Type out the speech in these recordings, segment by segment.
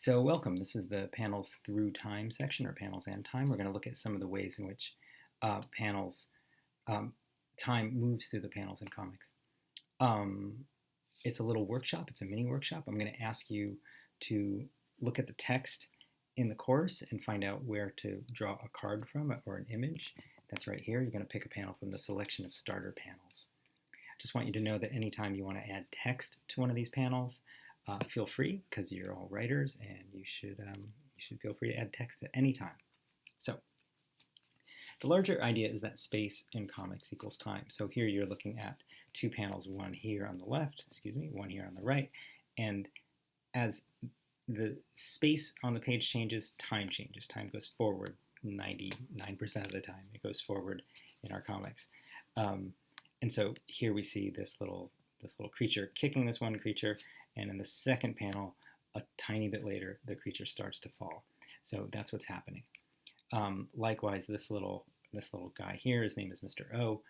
So welcome. This is the panels through time section, or panels and time. We're going to look at some of the ways in which panels, time moves through the panels in comics. It's a little workshop. It's a mini workshop. I'm going to ask you to look at the text in the course and find out where to draw a card from or an image. That's right here. You're going to pick a panel from the selection of starter panels. I just want you to know that anytime you want to add text to one of these panels, feel free, because you're all writers, and you should feel free to add text at any time. So the larger idea is that space in comics equals time. So here you're looking at two panels, one here on the left, one here on the right, and as the space on the page changes, time changes. Time goes forward 99% of the time. It goes forward in our comics. And so here we see this little creature kicking this one creature, and in the second panel, a tiny bit later, the creature starts to fall. So that's what's happening. Likewise, this little guy here, his name is Mr. O.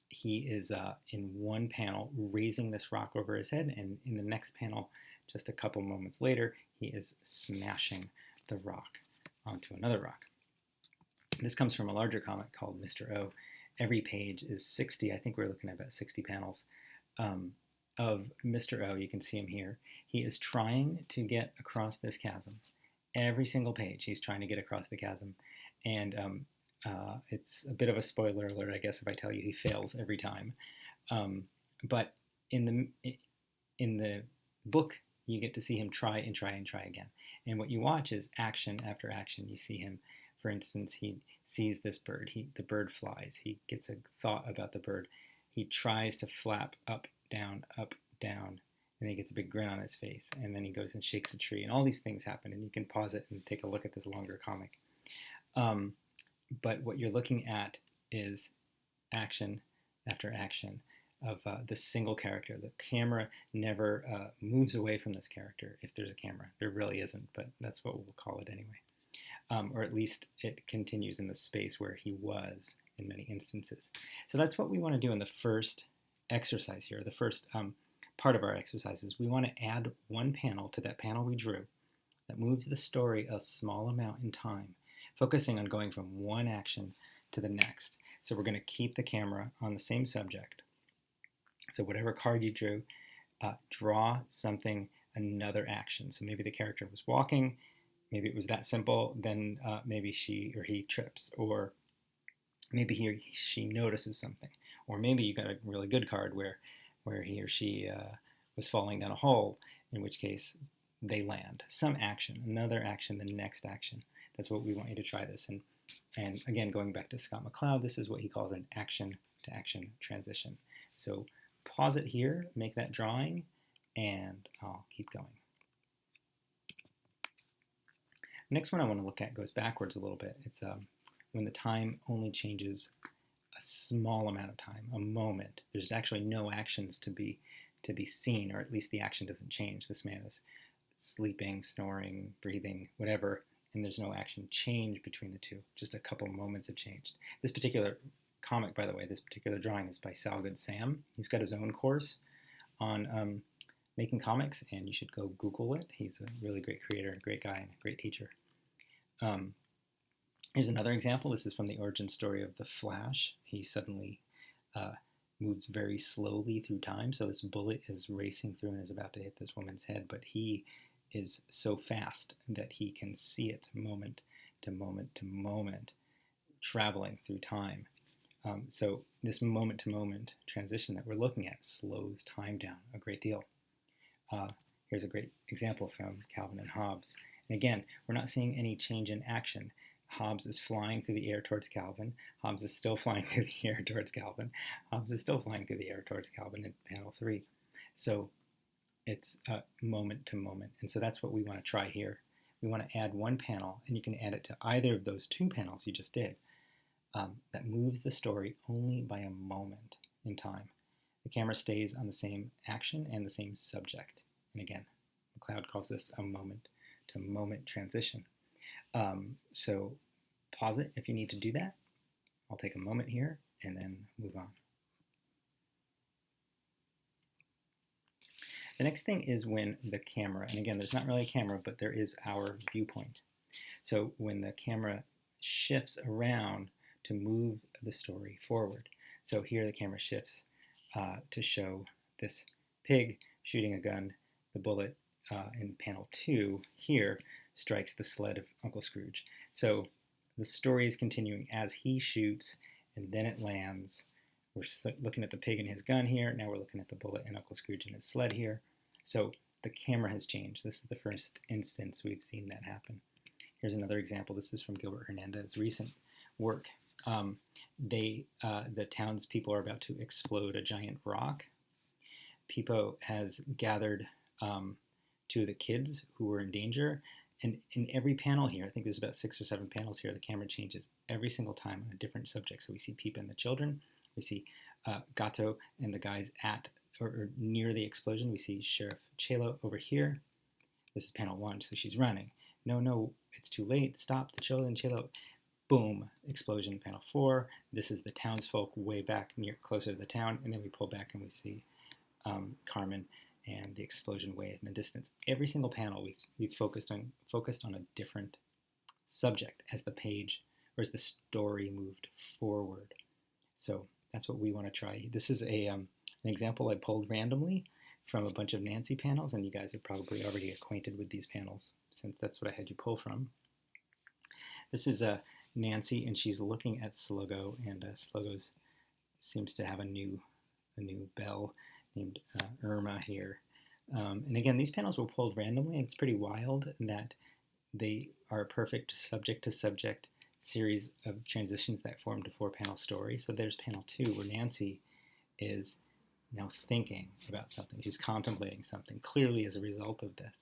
He is in one panel raising this rock over his head, and in the next panel, just a couple moments later, he is smashing the rock onto another rock. This comes from a larger comic called Mr. O. Every page is 60. I think we're looking at about 60 panels of Mr. O. You can see him here. He is trying to get across this chasm. Every single page, he's trying to get across the chasm. And it's a bit of a spoiler alert, I guess, if I tell you he fails every time. But in the book, you get to see him try and try and try again. And what you watch is action after action. You see him, for instance, he sees this bird. The bird flies. He gets a thought about the bird. He tries to flap up, down, and then he gets a big grin on his face. And then he goes and shakes a tree. And all these things happen. And you can pause it and take a look at this longer comic. But what you're looking at is action after action of this single character. The camera never moves away from this character if there's a camera. There really isn't, but that's what we'll call it anyway. Or at least it continues in the space where he was in many instances. So that's what we want to do in the first exercise here. The first part of our exercise is we want to add one panel to that panel we drew that moves the story a small amount in time, focusing on going from one action to the next. So we're going to keep the camera on the same subject. So whatever card you drew, draw something, another action. So maybe the character was walking, maybe it was that simple, then maybe she or he trips, or maybe he or she notices something, or maybe you got a really good card where he or she was falling down a hole, in which case they land. Some action, another action, the next action. That's what we want you to try this. And again, going back to Scott McCloud, this is what he calls an action-to-action transition. So pause it here, make that drawing, and I'll keep going. The next one I want to look at goes backwards a little bit. It's when the time only changes a small amount of time, a moment. There's actually no actions to be seen, or at least the action doesn't change. This man is sleeping, snoring, breathing, whatever, and there's no action change between the two. Just a couple moments have changed. This particular comic, by the way, this particular drawing is by Salgood Sam. He's got his own course on making comics, and you should go Google it. He's a really great creator, a great guy, and a great teacher. Here's another example. This is from the origin story of The Flash. He suddenly moves very slowly through time. So this bullet is racing through and is about to hit this woman's head, but he is so fast that he can see it moment to moment to moment, traveling through time. So this moment-to-moment transition that we're looking at slows time down a great deal. Here's a great example from Calvin and Hobbes. And again, we're not seeing any change in action. Hobbes is flying through the air towards Calvin. Hobbes is still flying through the air towards Calvin. Hobbes is still flying through the air towards Calvin in panel 3. So it's moment to moment. And so that's what we want to try here. We want to add one panel, and you can add it to either of those two panels you just did, that moves the story only by a moment in time. The camera stays on the same action and the same subject. And again, McCloud calls this a moment-to-moment transition. So pause it if you need to do that. I'll take a moment here and then move on. The next thing is when the camera, and again, there's not really a camera, but there is our viewpoint. So when the camera shifts around to move the story forward. So here the camera shifts to show this pig shooting a gun. The bullet in panel 2 here strikes the sled of Uncle Scrooge. So the story is continuing as he shoots, and then it lands. We're looking at the pig and his gun here. Now we're looking at the bullet and Uncle Scrooge and his sled here. So the camera has changed. This is the first instance we've seen that happen. Here's another example. This is from Gilbert Hernandez's recent work. The townspeople are about to explode a giant rock. Peepo has gathered 2 of the kids who were in danger. And in every panel here, I think there's about 6 or 7 panels here, the camera changes every single time on a different subject. So we see Peepa and the children. We see Gato and the guys at or near the explosion. We see Sheriff Chelo over here. This is panel 1, so she's running. No, it's too late. Stop the children, Chelo. Boom, explosion, panel 4. This is the townsfolk way back closer to the town. And then we pull back and we see Carmen and the explosion way in the distance. Every single panel we've focused on a different subject as the page or as the story moved forward. So that's what we want to try. This is an example I pulled randomly from a bunch of Nancy panels, and you guys are probably already acquainted with these panels since that's what I had you pull from. This is Nancy, and she's looking at Sluggo, and Sluggo seems to have a new belle named Irma here. And again, these panels were pulled randomly, and it's pretty wild in that they are a perfect subject-to-subject series of transitions that formed a 4-panel story. So there's panel 2 where Nancy is now thinking about something. She's contemplating something, clearly as a result of this.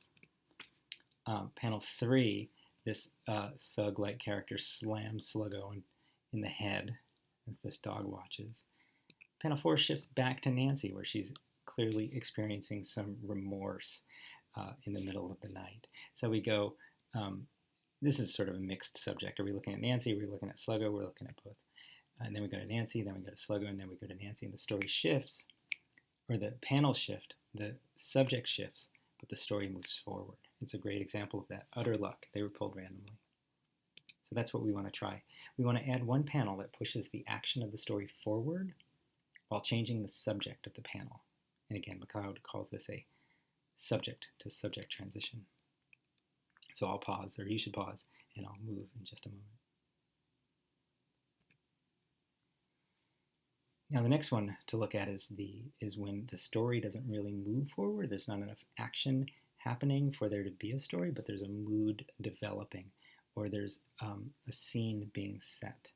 Panel 3, this thug-like character slams Sluggo in the head as this dog watches. Panel 4 shifts back to Nancy, where she's clearly experiencing some remorse in the middle of the night. So we go, this is sort of a mixed subject. Are we looking at Nancy? Are we looking at Sluggo? We're looking at both. And then we go to Nancy, then we go to Sluggo, and then we go to Nancy, and the story shifts, or the panel shift, the subject shifts, but the story moves forward. It's a great example of that. Utter luck. They were pulled randomly. So that's what we want to try. We want to add one panel that pushes the action of the story forward while changing the subject of the panel. And again, McLeod calls this a subject-to-subject transition. So I'll pause, or you should pause, and I'll move in just a moment. Now the next one to look at is when the story doesn't really move forward. There's not enough action happening for there to be a story, but there's a mood developing, or there's a scene being set.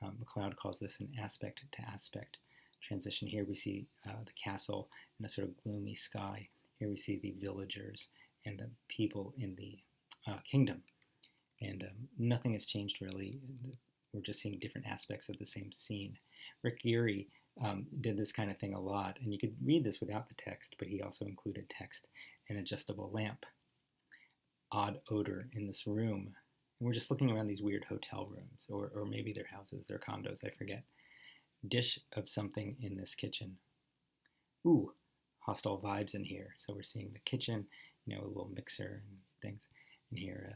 McLeod calls this an aspect-to-aspect transition. Here we see the castle in a sort of gloomy sky. Here we see the villagers and the people in the kingdom. And nothing has changed really. We're just seeing different aspects of the same scene. Rick Geary did this kind of thing a lot, and you could read this without the text, but he also included text, an adjustable lamp, odd odor in this room. And we're just looking around these weird hotel rooms, or maybe they're houses, they're condos, I forget. Dish of something in this kitchen. Ooh, hostile vibes in here. So we're seeing the kitchen, a little mixer and things. And here,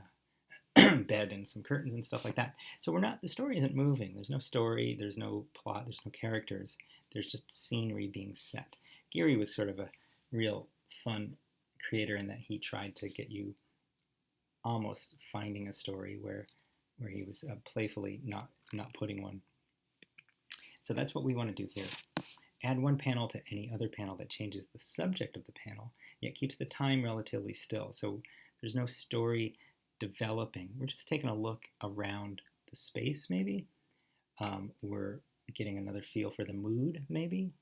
bed and some curtains and stuff like that. So the story isn't moving. There's no story, there's no plot, there's no characters. There's just scenery being set. Geary was sort of a real fun creator in that he tried to get you almost finding a story where he was playfully not putting one. So that's what we want to do here. Add one panel to any other panel that changes the subject of the panel, yet keeps the time relatively still. So there's no story developing. We're just taking a look around the space, maybe. We're getting another feel for the mood, maybe.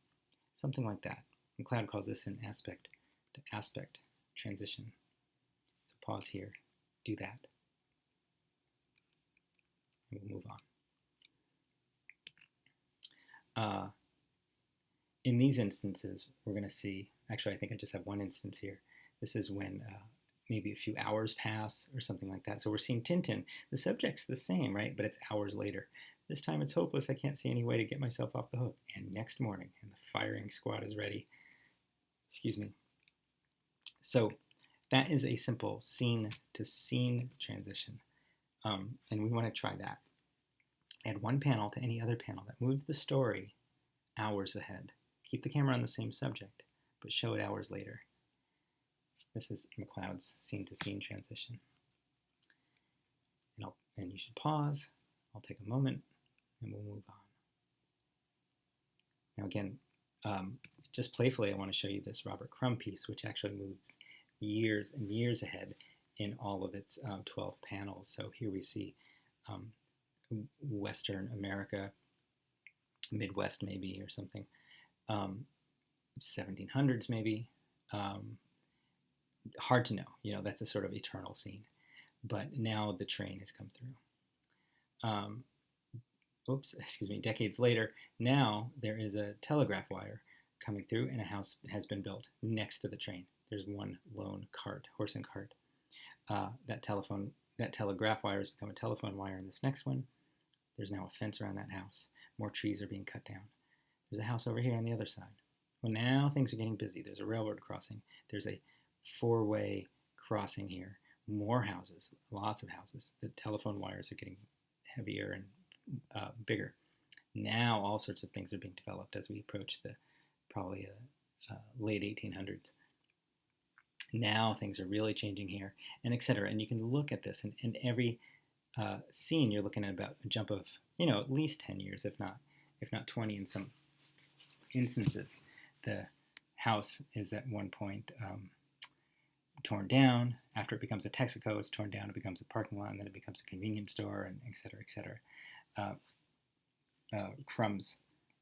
Something like that. McLeod calls this an aspect-to-aspect transition. So pause here. Do that. And we'll move on. In these instances, we're going to see, actually I think I just have one instance here. This is when maybe a few hours pass or something like that. So we're seeing Tintin. The subject's the same, right? But it's hours later. This time it's hopeless. I can't see any way to get myself off the hook. And next morning, and the firing squad is ready. Excuse me. So that is a simple scene-to-scene transition, and we want to try that. Add one panel to any other panel that moves the story hours ahead. Keep the camera on the same subject, but show it hours later. This is McLeod's scene-to-scene transition. And you should pause. I'll take a moment, and we'll move on. Now again, just playfully, I want to show you this Robert Crumb piece, which actually moves years and years ahead in all of its 12 panels. So here we see Western America, Midwest maybe, or something, 1700s maybe. Hard to know, that's a sort of eternal scene. But now the train has come through. Decades later, now there is a telegraph wire coming through, and a house has been built next to the train. There's one lone cart, horse and cart. That telegraph wire has become a telephone wire in this next one. There's now a fence around that house. More trees are being cut down. There's a house over here on the other side. Well, now things are getting busy. There's a railroad crossing. There's a four-way crossing here. More houses, lots of houses. The telephone wires are getting heavier and bigger. Now all sorts of things are being developed as we approach the probably late 1800s. Now things are really changing here, and etc. And you can look at this, and in every scene you're looking at about a jump of at least 10 years, if not 20 in some instances. The house is at one point torn down. After it becomes a Texaco, it's torn down, it becomes a parking lot, and then it becomes a convenience store, and et cetera, et cetera. Crumb's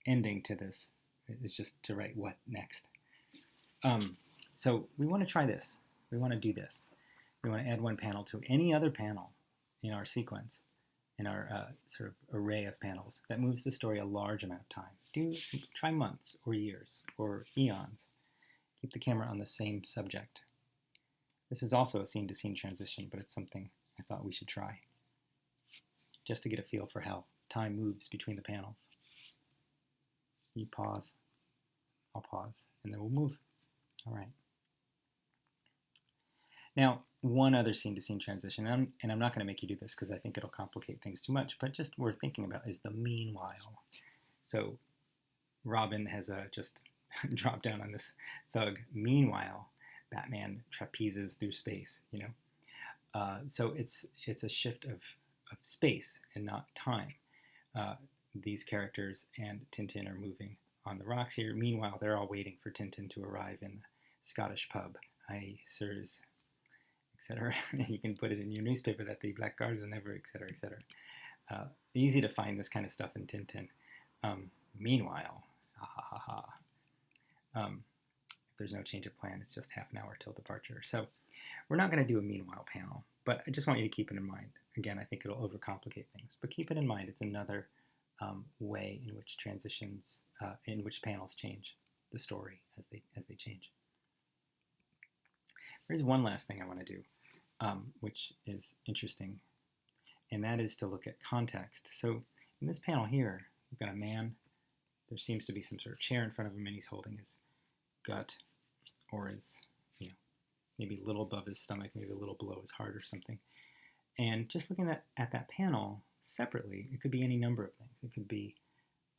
ending to this is just to write what next. So we want to try this. We want to do this. We want to add one panel to any other panel in our sequence, in our sort of array of panels that moves the story a large amount of time. Try months or years or eons. Keep the camera on the same subject. This is also a scene-to-scene transition, but it's something I thought we should try, just to get a feel for how time moves between the panels. You pause, I'll pause, and then we'll move. All right. Now, one other scene-to-scene transition, and I'm not going to make you do this because I think it'll complicate things too much, but just worth thinking about is the meanwhile. So Robin has just dropped down on this thug. Meanwhile, Batman trapezes through space, So it's a shift of space and not time. These characters and Tintin are moving on the rocks here. Meanwhile, they're all waiting for Tintin to arrive in the Scottish pub. Aye, sirs, etc. You can put it in your newspaper that the Black Guards are never, etc., etc. Easy to find this kind of stuff in Tintin. Meanwhile, ha ha ha ha. If there's no change of plan, it's just half an hour till departure. So we're not going to do a meanwhile panel, but I just want you to keep it in mind. Again, I think it'll overcomplicate things, but keep it in mind. It's another way in which transitions, in which panels change the story as they change. There's one last thing I want to do, which is interesting, and that is to look at context. So in this panel here, we've got a man. There seems to be some sort of chair in front of him, and he's holding his gut, or his, maybe a little above his stomach, maybe a little below his heart or something. And just looking at that panel separately, it could be any number of things. It could be,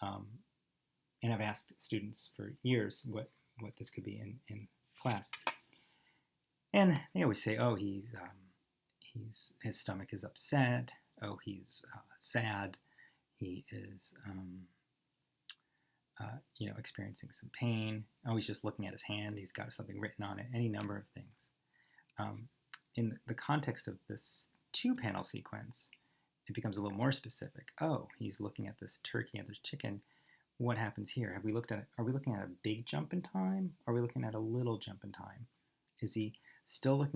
and I've asked students for years what this could be in class. And they always say, oh, his stomach is upset. Oh, he's sad. He is, experiencing some pain. Oh, he's just looking at his hand. He's got something written on it. Any number of things. In the context of this two-panel sequence, it becomes a little more specific. Oh, he's looking at this turkey and this chicken. What happens here? Are we looking at a big jump in time? Are we looking at a little jump in time? Is he still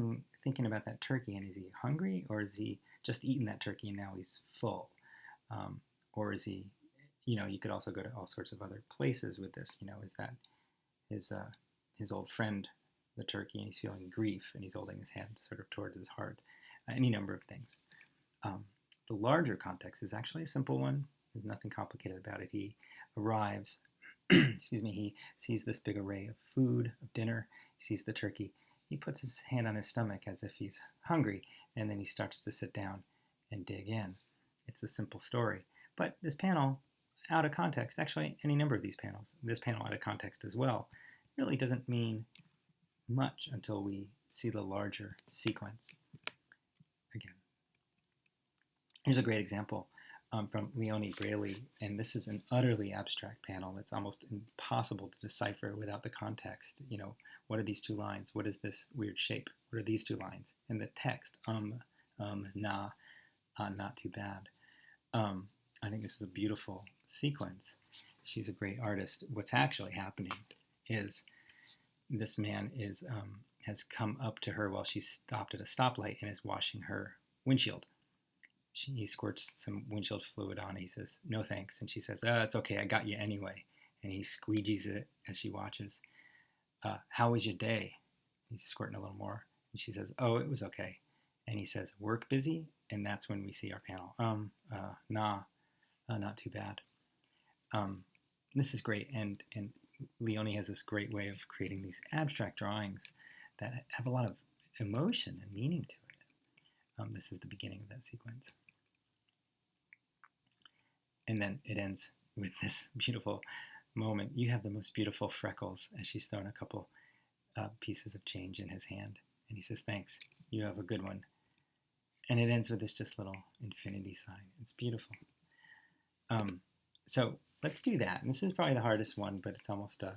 thinking about that turkey, and is he hungry, or is he just eaten that turkey and now he's full? Or is he, you could also go to all sorts of other places with this. Is that his old friend, the turkey, and he's feeling grief, and he's holding his hand sort of towards his heart? Any number of things. The larger context is actually a simple one. There's nothing complicated about it. He arrives, he sees this big array of food, of dinner. He sees the turkey. he puts his hand on his stomach as if he's hungry, and then he starts to sit down and dig in. It's a simple story. But this panel, out of context, actually any number of these panels, this panel out of context as well, really doesn't mean much until we see the larger sequence. Again, here's a great example from Leone Braley, and this is an utterly abstract panel. It's almost impossible to decipher without the context. You know, what are these two lines? What is this weird shape? What are these two lines? And the text, nah, not too bad. I think this is a beautiful sequence. She's a great artist. What's actually happening is this man has come up to her while she stopped at a stoplight and is washing her windshield. He squirts some windshield fluid on it. He says, "No thanks." And she says, "It's okay, I got you anyway." And he squeegees it as she watches. "How was your day?" He's squirting a little more. And she says, "Oh, it was okay." And he says, "Work busy?" And that's when we see our panel. Nah, not too bad. This is great. And Leone has this great way of creating these abstract drawings that have a lot of emotion and meaning to it. This is the beginning of that sequence. And then it ends with this beautiful moment. You have the most beautiful freckles, as she's thrown a couple pieces of change in his hand. And he says, "Thanks, you have a good one." And it ends with this just little infinity sign. It's beautiful. So let's do that. And this is probably the hardest one, but it's almost, I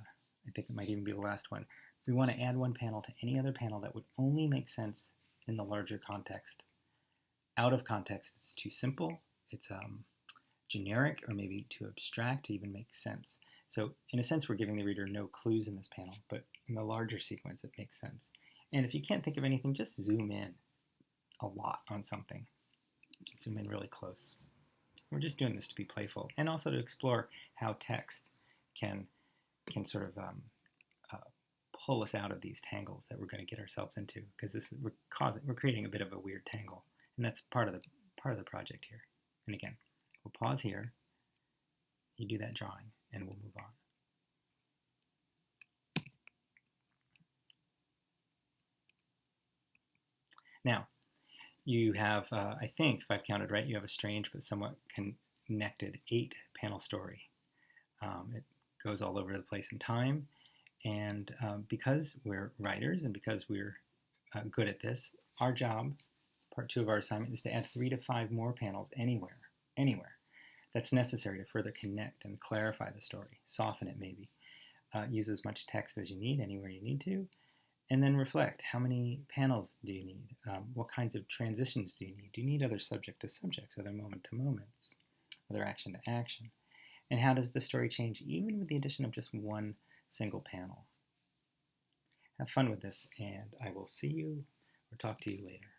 think it might even be the last one. We want to add one panel to any other panel that would only make sense in the larger context. Out of context, it's too simple. It's generic or maybe too abstract to even make sense. So in a sense, we're giving the reader no clues in this panel, but in the larger sequence, it makes sense. And if you can't think of anything, just zoom in a lot on something. Zoom in really close. We're just doing this to be playful and also to explore how text can sort of pull us out of these tangles that we're going to get ourselves into, because we're creating a bit of a weird tangle, and that's part of the project here. And again, we'll pause here, you do that drawing, and we'll move on. Now, you have, I think, if I've counted right, you have a strange but somewhat connected 8-panel story. It goes all over the place in time, and because we're writers and because we're good at this, our job, part 2 of our assignment, is to add 3 to 5 more panels anywhere that's necessary to further connect and clarify the story, soften it maybe. Use as much text as you need anywhere you need to, and then reflect. How many panels do you need? What kinds of transitions do you need? Do you need other subject to subjects, other moment to moments, other action to action? And how does the story change even with the addition of just one single panel? Have fun with this, and I will see you or talk to you later.